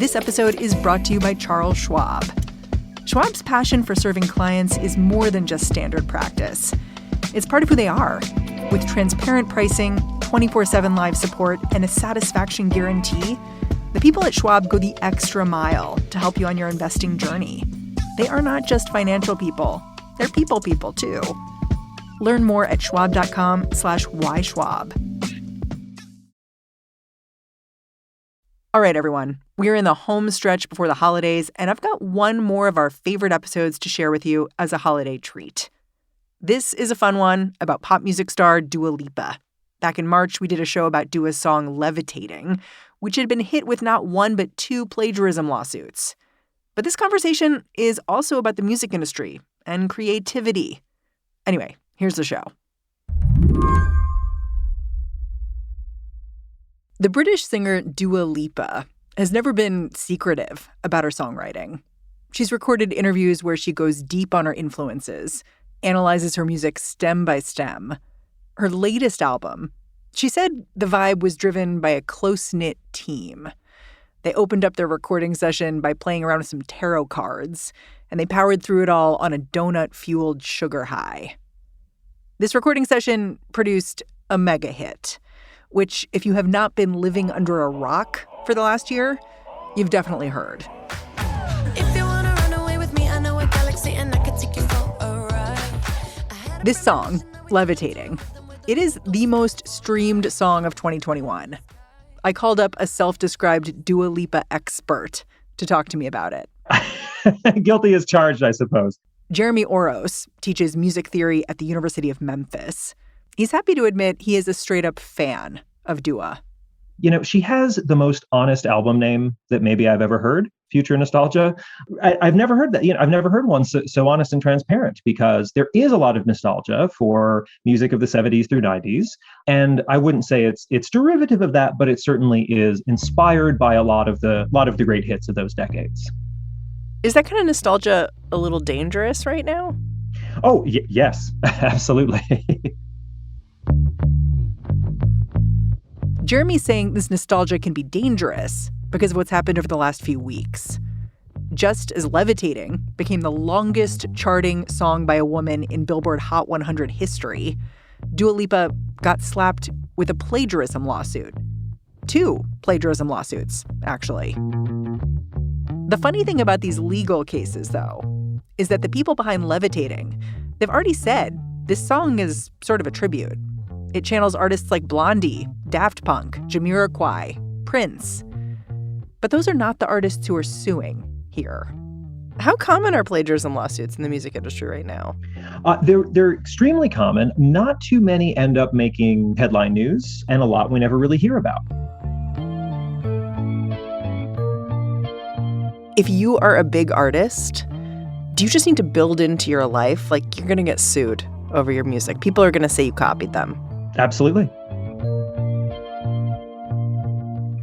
This episode is brought to you by Charles Schwab. Schwab's passion for serving clients is more than just standard practice. It's part of who they are. With transparent pricing, 24/7 live support, and a satisfaction guarantee, the people at Schwab go the extra mile to help you on your investing journey. They are not just financial people. They're people too. Learn more at schwab.com/whyschwab. All right, everyone. We're in the home stretch before the holidays, and I've got one more of our favorite episodes to share with you as a holiday treat. This is a fun one about pop music star Dua Lipa. Back in March, we did a show about Dua's song Levitating, which had been hit with not one but two plagiarism lawsuits. But this conversation is also about the music industry and creativity. Anyway, here's the show. The British singer Dua Lipa has never been secretive about her songwriting. She's recorded interviews where she goes deep on her influences, analyzes her music stem by stem. Her latest album, she said the vibe was driven by a close-knit team. They opened up their recording session by playing around with some tarot cards, and they powered through it all on a donut-fueled sugar high. This recording session produced a mega hit, which, if you have not been living under a rock for the last year, you've definitely heard. If you wanna run away with me, I know a galaxy and I can take you for a ride. This song, Levitating, it is the most streamed song of 2021. I called up a self-described Dua Lipa expert to talk to me about it. Guilty as charged, I suppose. Jeremy Orosz teaches music theory at the University of Memphis. He's happy to admit he is a straight-up fan of Dua. You know, she has the most honest album name that maybe I've ever heard, Future Nostalgia. I've never heard that. I've never heard one so honest and transparent, because there is a lot of nostalgia for music of the 70s through 90s. And I wouldn't say it's derivative of that, but it certainly is inspired by a lot of the great hits of those decades. Is that kind of nostalgia a little dangerous right now? Oh, yes, absolutely. Jeremy's saying this nostalgia can be dangerous because of what's happened over the last few weeks. Just as Levitating became the longest charting song by a woman in Billboard Hot 100 history, Dua Lipa got slapped with a plagiarism lawsuit. 2 plagiarism lawsuits, actually. The funny thing about these legal cases, though, is that the people behind Levitating, they've already said this song is sort of a tribute. It channels artists like Blondie, Daft Punk, Jamiroquai, Prince. But those are not the artists who are suing here. How common are plagiarism lawsuits in the music industry right now? They're extremely common. Not too many end up making headline news, and a lot we never really hear about. If you are a big artist, do you just need to build into your life, like, you're going to get sued over your music? People are going to say you copied them. Absolutely.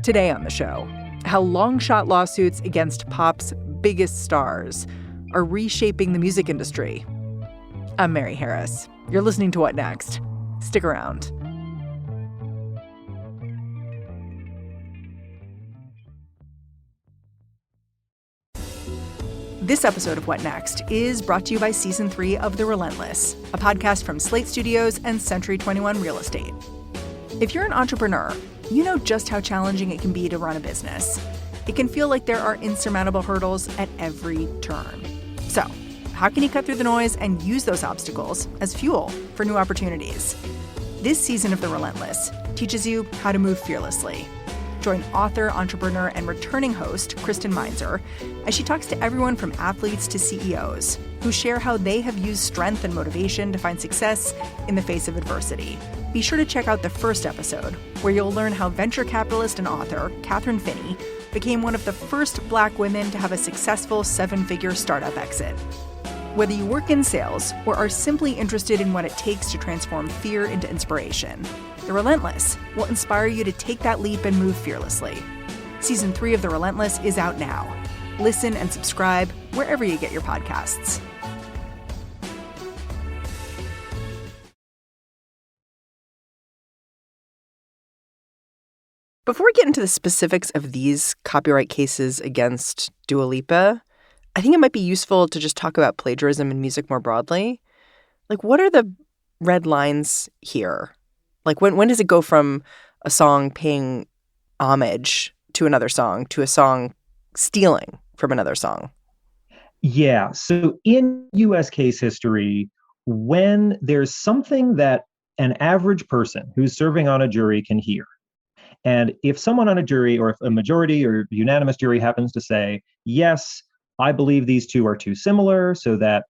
Today on the show, how long-shot lawsuits against pop's biggest stars are reshaping the music industry. I'm Mary Harris. You're listening to What Next? Stick around. This episode of What Next is brought to you by Season 3 of The Relentless, a podcast from Slate Studios and Century 21 Real Estate. If you're an entrepreneur, you know just how challenging it can be to run a business. It can feel like there are insurmountable hurdles at every turn. So, how can you cut through the noise and use those obstacles as fuel for new opportunities? This season of The Relentless teaches you how to move fearlessly. Join author, entrepreneur, and returning host Kristen Meinzer as she talks to everyone from athletes to CEOs who share how they have used strength and motivation to find success in the face of adversity. Be sure to check out the first episode, where you'll learn how venture capitalist and author Catherine Finney became one of the first Black women to have a successful 7-figure startup exit. Whether you work in sales or are simply interested in what it takes to transform fear into inspiration, The Relentless will inspire you to take that leap and move fearlessly. Season 3 of The Relentless is out now. Listen and subscribe wherever you get your podcasts. Before we get into the specifics of these copyright cases against Dua Lipa, I think it might be useful to just talk about plagiarism in music more broadly. Like, what are the red lines here? Like, when does it go from a song paying homage to another song to a song stealing from another song? Yeah. So in US case history, when there's something that an average person who's serving on a jury can hear, and if someone on a jury or if a majority or unanimous jury happens to say, yes, I believe these two are too similar, so that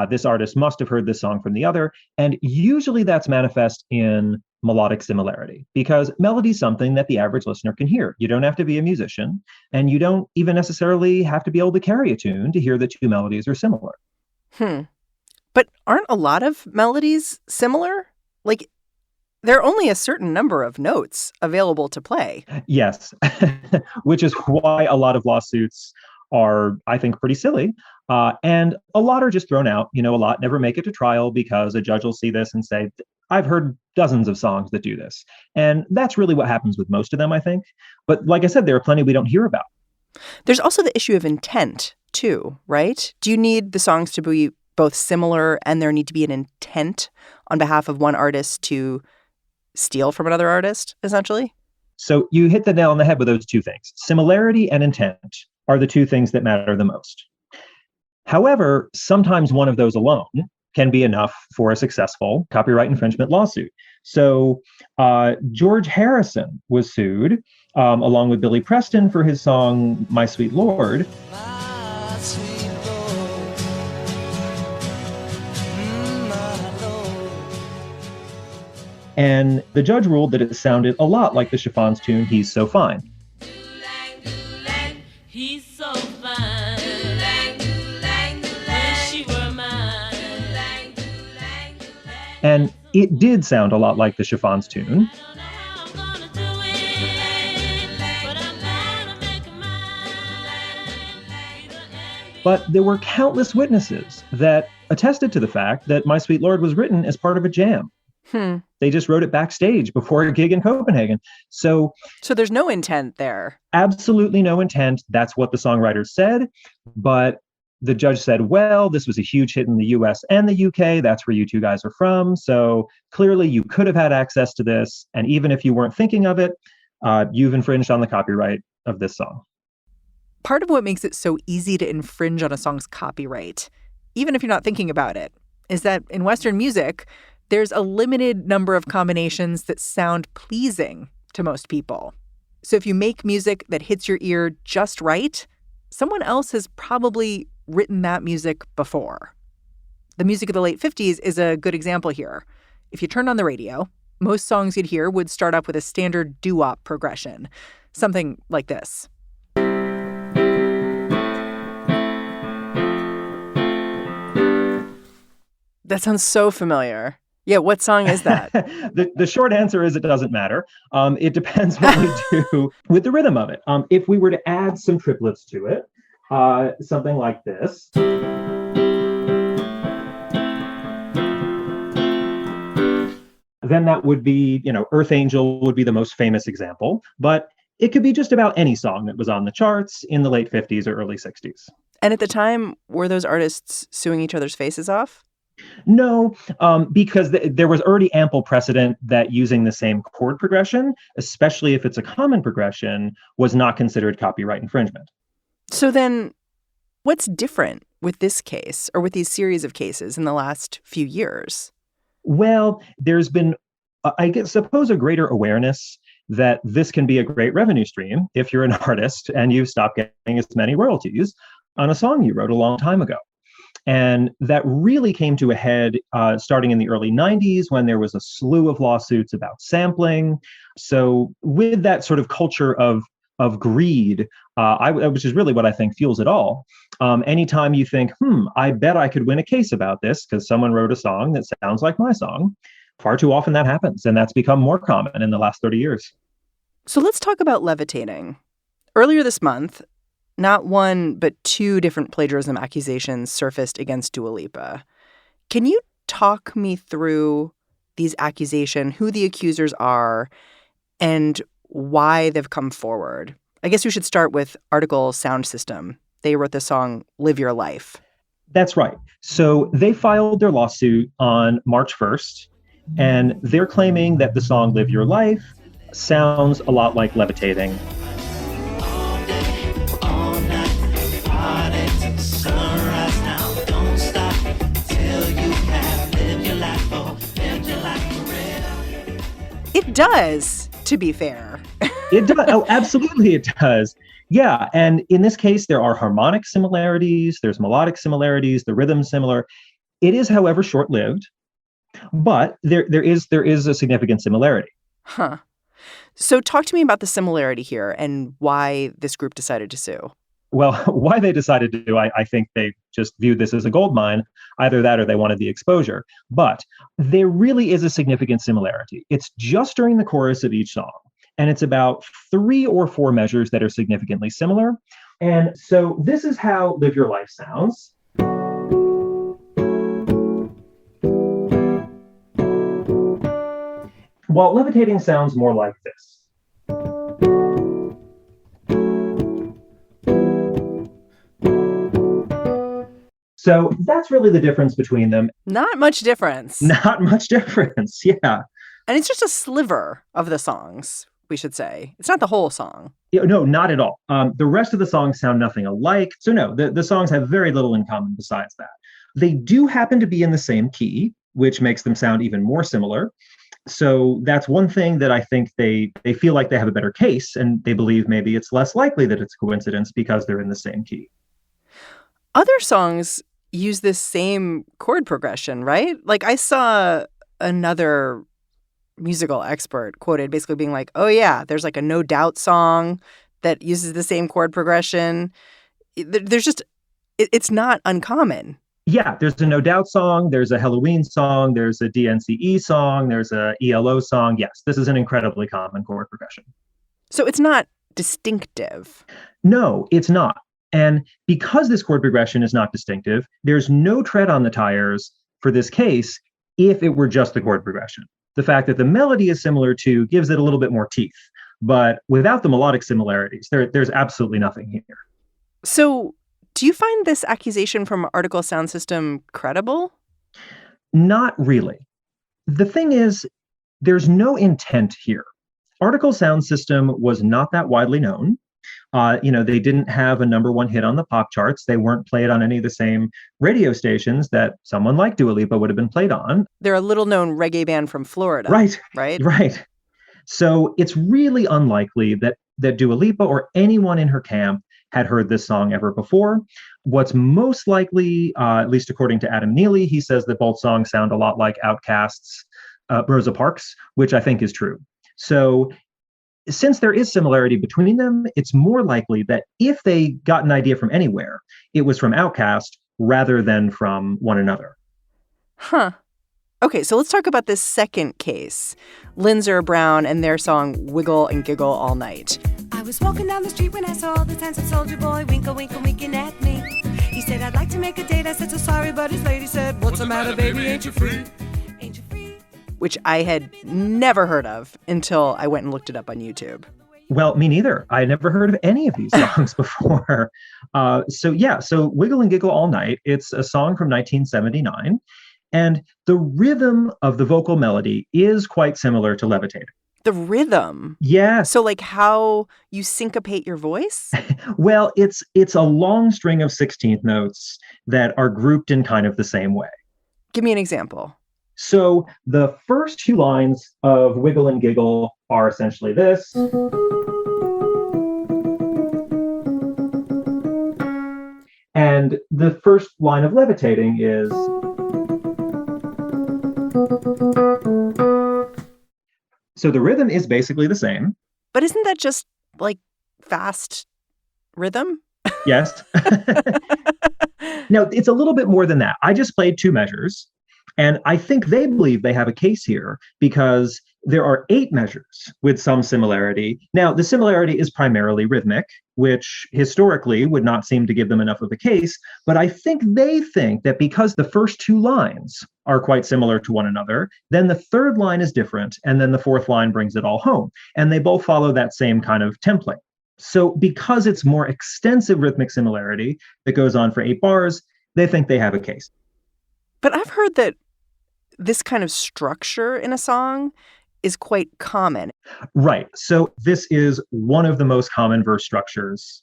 this artist must have heard this song from the other. And usually that's manifest in melodic similarity, because melody is something that the average listener can hear. You don't have to be a musician, and you don't even necessarily have to be able to carry a tune to hear the two melodies are similar. But aren't a lot of melodies similar? Like, there are only a certain number of notes available to play. Yes, which is why a lot of lawsuits are, I think, pretty silly. And a lot are just thrown out. A lot never make it to trial because a judge will see this and say, I've heard dozens of songs that do this. And that's really what happens with most of them, I think. But like I said, there are plenty we don't hear about. There's also the issue of intent, too, right? Do you need the songs to be both similar and there need to be an intent on behalf of one artist to steal from another artist, essentially? So you hit the nail on the head with those two things. Similarity and intent are the two things that matter the most. However, sometimes one of those alone can be enough for a successful copyright infringement lawsuit. So George Harrison was sued along with Billy Preston for his song, My Sweet Lord. My sweet Lord. My Lord. And the judge ruled that it sounded a lot like the Chiffons tune, He's So Fine. He's so fine. Wish she were mine. And it did sound a lot like the Chiffons tune. But there were countless witnesses that attested to the fact that My Sweet Lord was written as part of a jam. They just wrote it backstage before a gig in Copenhagen. So there's no intent there. Absolutely no intent. That's what the songwriters said. But the judge said, well, this was a huge hit in the US and the UK. That's where you two guys are from. So clearly you could have had access to this. And even if you weren't thinking of it, you've infringed on the copyright of this song. Part of what makes it so easy to infringe on a song's copyright, even if you're not thinking about it, is that in Western music, there's a limited number of combinations that sound pleasing to most people. So if you make music that hits your ear just right, someone else has probably written that music before. The music of the late 50s is a good example here. If you turned on the radio, most songs you'd hear would start up with a standard doo-wop progression, something like this. That sounds so familiar. Yeah, what song is that? The short answer is it doesn't matter. It depends what we do with the rhythm of it. If we were to add some triplets to it, something like this. Then that would be, Earth Angel would be the most famous example. But it could be just about any song that was on the charts in the late 50s or early 60s. And at the time, were those artists suing each other's faces off? No, because there was already ample precedent that using the same chord progression, especially if it's a common progression, was not considered copyright infringement. So then what's different with this case or with these series of cases in the last few years? Well, there's been, suppose, a greater awareness that this can be a great revenue stream if you're an artist and you've stopped getting as many royalties on a song you wrote a long time ago. And that really came to a head starting in the early 90s when there was a slew of lawsuits about sampling. So with that sort of culture of greed, which is really what I think fuels it all, anytime you think, I bet I could win a case about this because someone wrote a song that sounds like my song, far too often that happens. And that's become more common in the last 30 years. So let's talk about levitating. Earlier this month, not one, but two different plagiarism accusations surfaced against Dua Lipa. Can you talk me through these accusations, who the accusers are, and why they've come forward. I guess we should start with Article Sound System. They wrote the song Live Your Life. That's right. So they filed their lawsuit on March 1st, and they're claiming that the song Live Your Life sounds a lot like Levitating. It does, to be fair. It does. Oh, absolutely it does. Yeah. And in this case, there are harmonic similarities, there's melodic similarities, the rhythm's similar. It is, however, short-lived, but there is a significant similarity. Huh. So talk to me about the similarity here and why this group decided to sue. Well, why they decided to do, I think they just viewed this as a gold mine. Either that or they wanted the exposure. But there really is a significant similarity. It's just during the chorus of each song. And it's about 3 or 4 measures that are significantly similar. And so this is how Live Your Life sounds. While Levitating sounds more like this. So that's really the difference between them. Not much difference. Not much difference, yeah. And it's just a sliver of the songs, we should say. It's not the whole song. Yeah, no, not at all. The rest of the songs sound nothing alike. So no, the songs have very little in common besides that. They do happen to be in the same key, which makes them sound even more similar. So that's one thing that I think they feel like they have a better case, and they believe maybe it's less likely that it's a coincidence because they're in the same key. Other songs use this same chord progression, right? Like I saw another musical expert quoted basically being like, oh yeah, there's like a No Doubt song that uses the same chord progression. There's just, it's not uncommon. Yeah, there's a No Doubt song, there's a Halloween song, there's a DNCE song, there's a ELO song. Yes, this is an incredibly common chord progression. So it's not distinctive. No, it's not. And because this chord progression is not distinctive, there's no tread on the tires for this case if it were just the chord progression. The fact that the melody is similar to gives it a little bit more teeth. But without the melodic similarities, there's absolutely nothing here. So do you find this accusation from Article Sound System credible? Not really. The thing is, there's no intent here. Article Sound System was not that widely known. They didn't have a #1 hit on the pop charts. They weren't played on any of the same radio stations that someone like Dua Lipa would have been played on. They're a little-known reggae band from Florida. Right. Right. So it's really unlikely that Dua Lipa or anyone in her camp had heard this song ever before. What's most likely, at least according to Adam Neely, he says that both songs sound a lot like Outkast's Rosa Parks, which I think is true. So since there is similarity between them, it's more likely that if they got an idea from anywhere, it was from Outkast rather than from one another. Huh. Okay, so let's talk about this second case. Linzer Brown and their song Wiggle and Giggle All Night. I was walking down the street when I saw this handsome soldier boy winkle, winkle, winking at me. He said, I'd like to make a date. I said, so sorry, but his lady said, what's the matter, baby? Ain't you free? Ain't you free? Which I had never heard of until I went and looked it up on YouTube. Well, me neither. I never heard of any of these songs before. So Wiggle and Giggle All Night, it's a song from 1979. And the rhythm of the vocal melody is quite similar to Levitating. The rhythm? Yes. So like how you syncopate your voice? Well, it's a long string of 16th notes that are grouped in kind of the same way. Give me an example. So the first 2 lines of Wiggle and Giggle are essentially this. And the first line of Levitating is. So the rhythm is basically the same. But isn't that just like fast rhythm? Yes. No, it's a little bit more than that. I just played 2 measures. And I think they believe they have a case here because there are 8 measures with some similarity. Now, the similarity is primarily rhythmic, which historically would not seem to give them enough of a case. But I think they think that because the first 2 lines are quite similar to one another. Then the third line is different, and then the fourth line brings it all home. And they both follow that same kind of template. So because it's more extensive rhythmic similarity that goes on for 8 bars, they think they have a case. But I've heard that this kind of structure in a song is quite common. Right. So this is one of the most common verse structures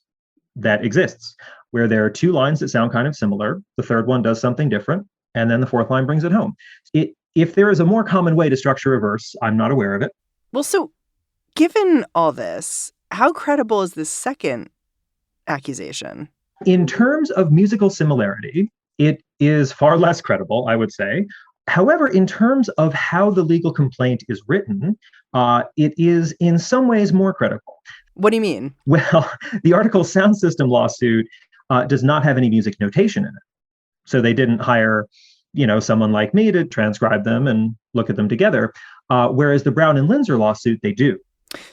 that exists, where there are 2 lines that sound kind of similar. The third one does something different, and then the fourth line brings it home. If there is a more common way to structure a verse, I'm not aware of it. Well, so given all this, how credible is this second accusation? In terms of musical similarity, it is far less credible, I would say. However, in terms of how the legal complaint is written, it is in some ways more credible. What do you mean? Well, the Article Sound System lawsuit does not have any music notation in it. So they didn't hire, someone like me to transcribe them and look at them together. Whereas the Brown and Linzer lawsuit, they do.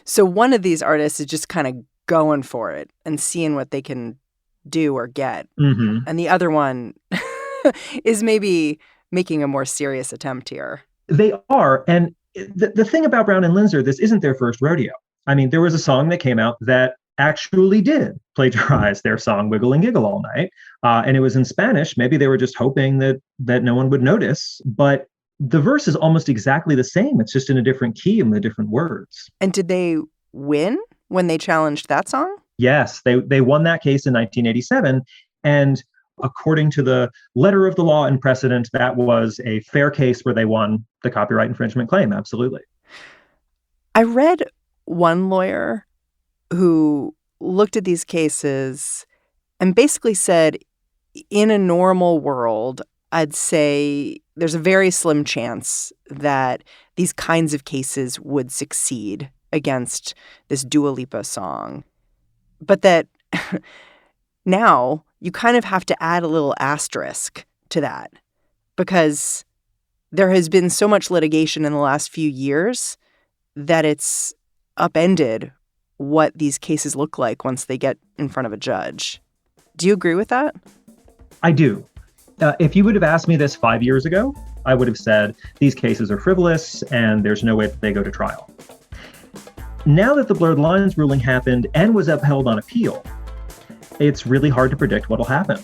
So one of these artists is just kind of going for it and seeing what they can do or get. Mm-hmm. And the other one is maybe making a more serious attempt here. They are. And the thing about Brown and Linzer, this isn't their first rodeo. I mean, there was a song that came out that actually did plagiarize their song Wiggle and Giggle All Night. And it was in Spanish. Maybe they were just hoping that no one would notice. But the verse is almost exactly the same. It's just in a different key and with different words. And did they win when they challenged that song? Yes, they won that case in 1987. And according to the letter of the law and precedent, that was a fair case where they won the copyright infringement claim. Absolutely. I read one lawyer who looked at these cases and basically said, in a normal world, I'd say there's a very slim chance that these kinds of cases would succeed against this Dua Lipa song. But that now you kind of have to add a little asterisk to that because there has been so much litigation in the last few years that it's upended what these cases look like once they get in front of a judge. Do you agree with that? I do. If you would have asked me this 5 years ago, I would have said these cases are frivolous and there's no way that they go to trial. Now that the blurred lines ruling happened and was upheld on appeal, it's really hard to predict what'll happen.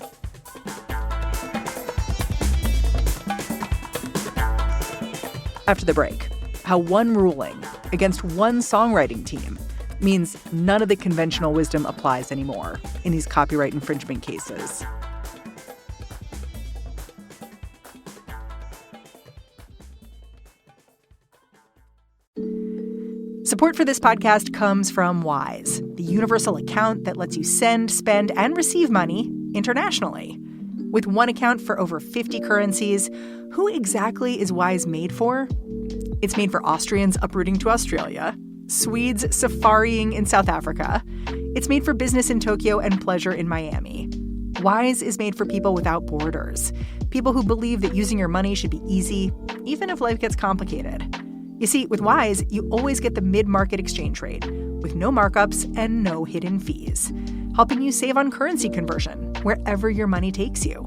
After the break, how one ruling against one songwriting team means none of the conventional wisdom applies anymore in these copyright infringement cases. Support for this podcast comes from Wise, the universal account that lets you send, spend, and receive money internationally. With one account for over 50 currencies, who exactly is Wise made for? It's made for Austrians uprooting to Australia, Swedes safarying in South Africa. It's made for business in Tokyo and pleasure in Miami. Wise is made for people without borders, people who believe that using your money should be easy, even if life gets complicated. You see, with Wise, you always get the mid-market exchange rate, with no markups and no hidden fees, helping you save on currency conversion wherever your money takes you.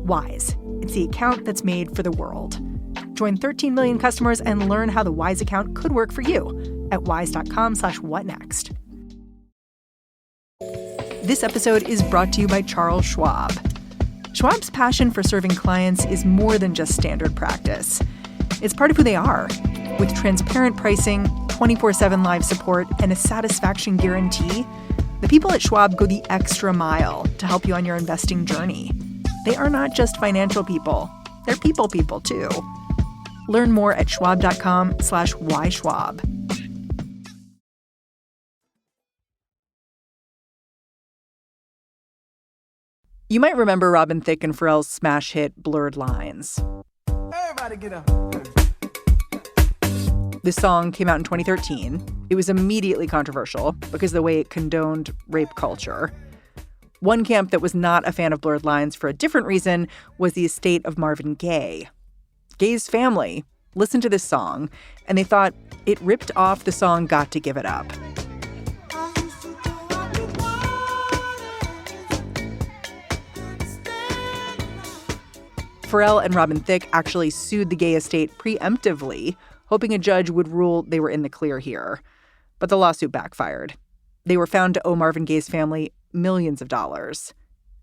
Wise, it's the account that's made for the world. Join 13 million customers and learn how the Wise account could work for you at wise.com/whatnext. This episode is brought to you by Charles Schwab. Schwab's passion for serving clients is more than just standard practice. It's part of who they are. With transparent pricing, 24/7 live support, and a satisfaction guarantee, the people at Schwab go the extra mile to help you on your investing journey. They are not just financial people. They're people too. Learn more at schwab.com/whyschwab. You might remember Robin Thicke and Pharrell's smash hit Blurred Lines. Everybody get up. This song came out in 2013. It was immediately controversial because of the way it condoned rape culture. One camp that was not a fan of Blurred Lines for a different reason was the estate of Marvin Gaye. Gaye's family listened to this song, and they thought it ripped off the song Got to Give It Up. Pharrell and Robin Thicke actually sued the Gaye estate preemptively, hoping a judge would rule they were in the clear here. But the lawsuit backfired. They were found to owe Marvin Gaye's family millions of dollars.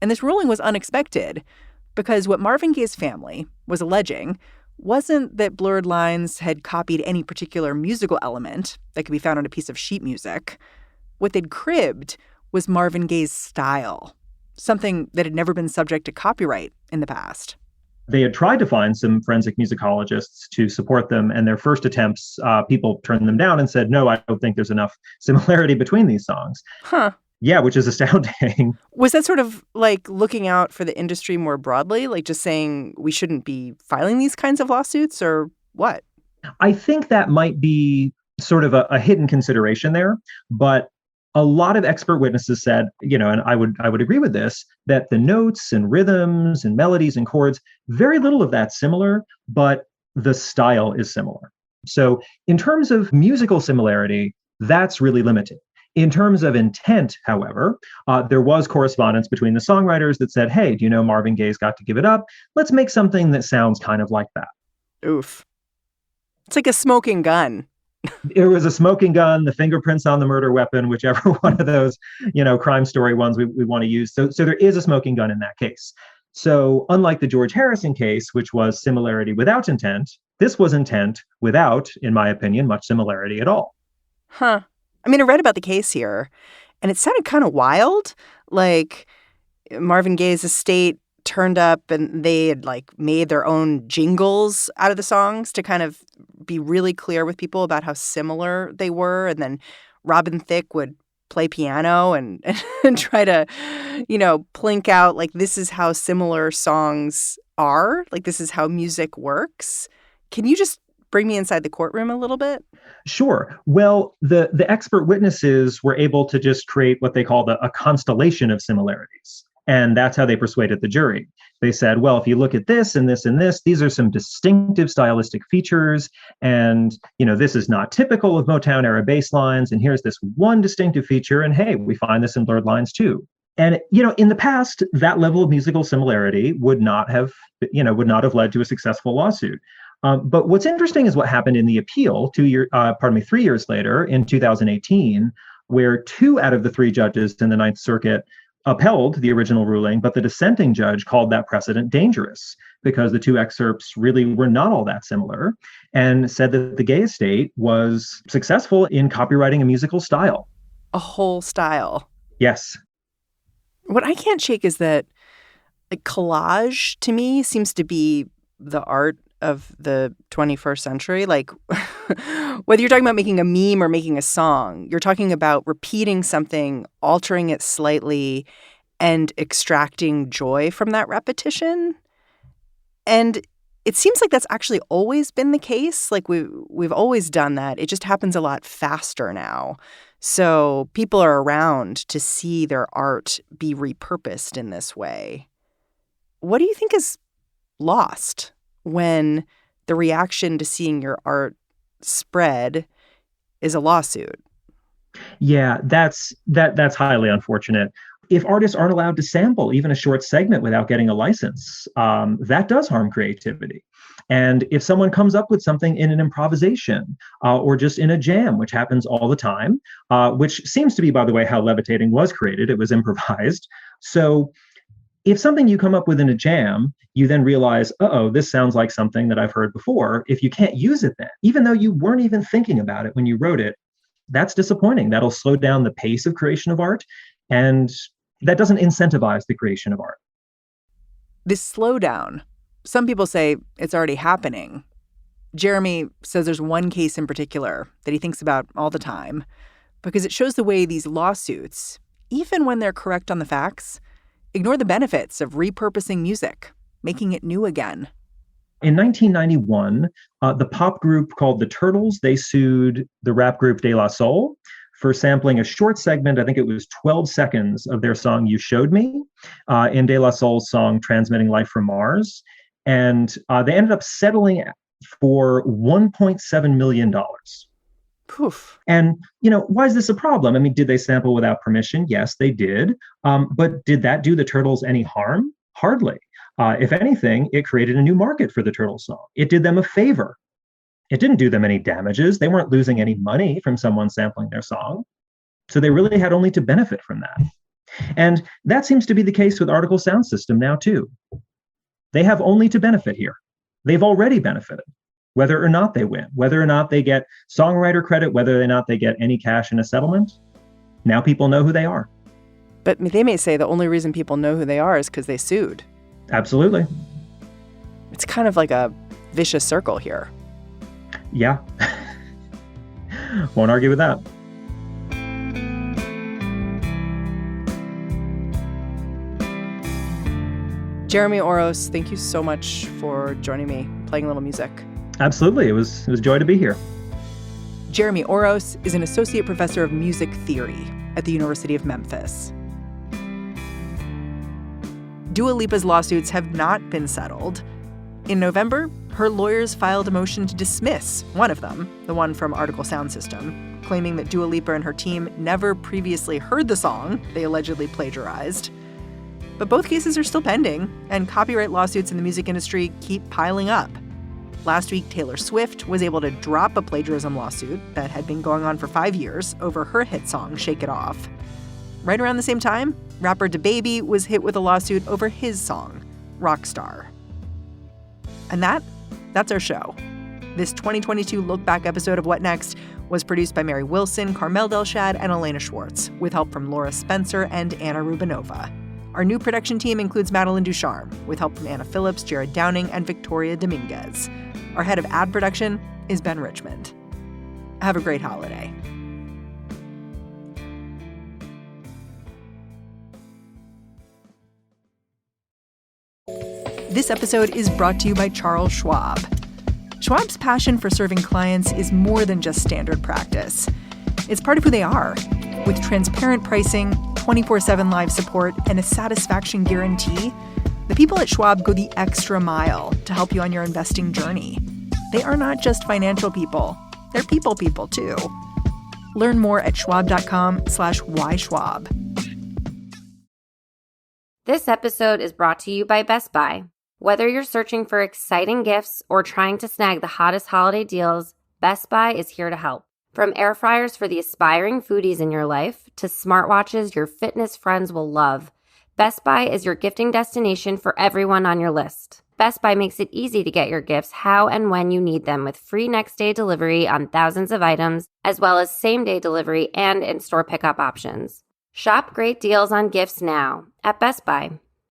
And this ruling was unexpected because what Marvin Gaye's family was alleging wasn't that Blurred Lines had copied any particular musical element that could be found on a piece of sheet music. What they'd cribbed was Marvin Gaye's style, something that had never been subject to copyright in the past. They had tried to find some forensic musicologists to support them, and their first attempts, people turned them down and said, no, I don't think there's enough similarity between these songs. Huh. Yeah, which is astounding. Was that sort of like looking out for the industry more broadly, like just saying we shouldn't be filing these kinds of lawsuits, or what? I think that might be sort of a hidden consideration there, but a lot of expert witnesses said, and I would agree with this, that the notes and rhythms and melodies and chords, very little of that's similar, but the style is similar. So in terms of musical similarity, that's really limited. In terms of intent, however, there was correspondence between the songwriters that said, hey, do you know Marvin Gaye's Got to Give It Up? Let's make something that sounds kind of like that. Oof. It's like a smoking gun. It was a smoking gun, the fingerprints on the murder weapon, whichever one of those, crime story ones we want to use. So there is a smoking gun in that case. So unlike the George Harrison case, which was similarity without intent, this was intent without, in my opinion, much similarity at all. Huh. I mean, I read about the case here, and it sounded kind of wild. Like Marvin Gaye's estate turned up and they had made their own jingles out of the songs to kind of be really clear with people about how similar they were. And then Robin Thicke would play piano and try to, plink out this is how similar songs are. This is how music works. Can you just bring me inside the courtroom a little bit? Sure. Well, the expert witnesses were able to just create what they called a constellation of similarities. And that's how they persuaded the jury. They said, well, if you look at this and this and this, these are some distinctive stylistic features. And, this is not typical of Motown era bass lines. And here's this one distinctive feature. And hey, we find this in Blurred Lines too. And, in the past, that level of musical similarity would not have led to a successful lawsuit. But what's interesting is what happened in the appeal 3 years later in 2018, where 2 out of the 3 judges in the Ninth Circuit upheld the original ruling, but the dissenting judge called that precedent dangerous because the 2 excerpts really were not all that similar and said that the Gaye estate was successful in copywriting a musical style. A whole style. Yes. What I can't shake is that collage to me seems to be the art of the 21st century. Whether you're talking about making a meme or making a song, you're talking about repeating something, altering it slightly, and extracting joy from that repetition. And it seems like that's actually always been the case. We've always done that. It just happens a lot faster now. So people are around to see their art be repurposed in this way. What do you think is lost when the reaction to seeing your art spread is a lawsuit? Yeah, that's highly unfortunate. If artists aren't allowed to sample even a short segment without getting a license, that does harm creativity. And if someone comes up with something in an improvisation or just in a jam, which happens all the time, which seems to be, by the way, how levitating was created, it was improvised. So if something you come up with in a jam, you then realize, this sounds like something that I've heard before. If you can't use it then, even though you weren't even thinking about it when you wrote it, that's disappointing. That'll slow down the pace of creation of art. And that doesn't incentivize the creation of art. This slowdown, some people say it's already happening. Jeremy says there's one case in particular that he thinks about all the time because it shows the way these lawsuits, even when they're correct on the facts, ignore the benefits of repurposing music, making it new again. In 1991, the pop group called the Turtles, they sued the rap group De La Soul for sampling a short segment, I think it was 12 seconds of their song You Showed Me, in De La Soul's song Transmitting Life from Mars. And they ended up settling for $1.7 million. Poof. And, why is this a problem? I mean, did they sample without permission? Yes, they did. But did that do the Turtles any harm? Hardly. If anything, it created a new market for the Turtles song. It did them a favor. It didn't do them any damages. They weren't losing any money from someone sampling their song. So they really had only to benefit from that. And that seems to be the case with Article Sound System now, too. They have only to benefit here. They've already benefited, whether or not they win, whether or not they get songwriter credit, whether or not they get any cash in a settlement. Now people know who they are. But they may say the only reason people know who they are is because they sued. Absolutely. It's kind of like a vicious circle here. Yeah. Won't argue with that. Jeremy Orosz, thank you so much for joining me, playing a little music. Absolutely. It was a joy to be here. Jeremy Orosz is an associate professor of music theory at the University of Memphis. Dua Lipa's lawsuits have not been settled. In November, her lawyers filed a motion to dismiss one of them, the one from Article Sound System, claiming that Dua Lipa and her team never previously heard the song they allegedly plagiarized. But both cases are still pending, and copyright lawsuits in the music industry keep piling up. Last week, Taylor Swift was able to drop a plagiarism lawsuit that had been going on for 5 years over her hit song, Shake It Off. Right around the same time, rapper DaBaby was hit with a lawsuit over his song, Rockstar. And that's our show. This 2022 Look Back episode of What Next was produced by Mary Wilson, Carmel Delshad, and Elena Schwartz, with help from Laura Spencer and Anna Rubinova. Our new production team includes Madeline Ducharme, with help from Anna Phillips, Jared Downing, and Victoria Dominguez. Our head of ad production is Ben Richmond. Have a great holiday. This episode is brought to you by Charles Schwab. Schwab's passion for serving clients is more than just standard practice. It's part of who they are. With transparent pricing, 24/7 live support, and a satisfaction guarantee, the people at Schwab go the extra mile to help you on your investing journey. They are not just financial people. They're people too. Learn more at schwab.com/whyschwab. This episode is brought to you by Best Buy. Whether you're searching for exciting gifts or trying to snag the hottest holiday deals, Best Buy is here to help. From air fryers for the aspiring foodies in your life to smartwatches your fitness friends will love, Best Buy is your gifting destination for everyone on your list. Best Buy makes it easy to get your gifts how and when you need them with free next-day delivery on thousands of items, as well as same-day delivery and in-store pickup options. Shop great deals on gifts now at Best Buy.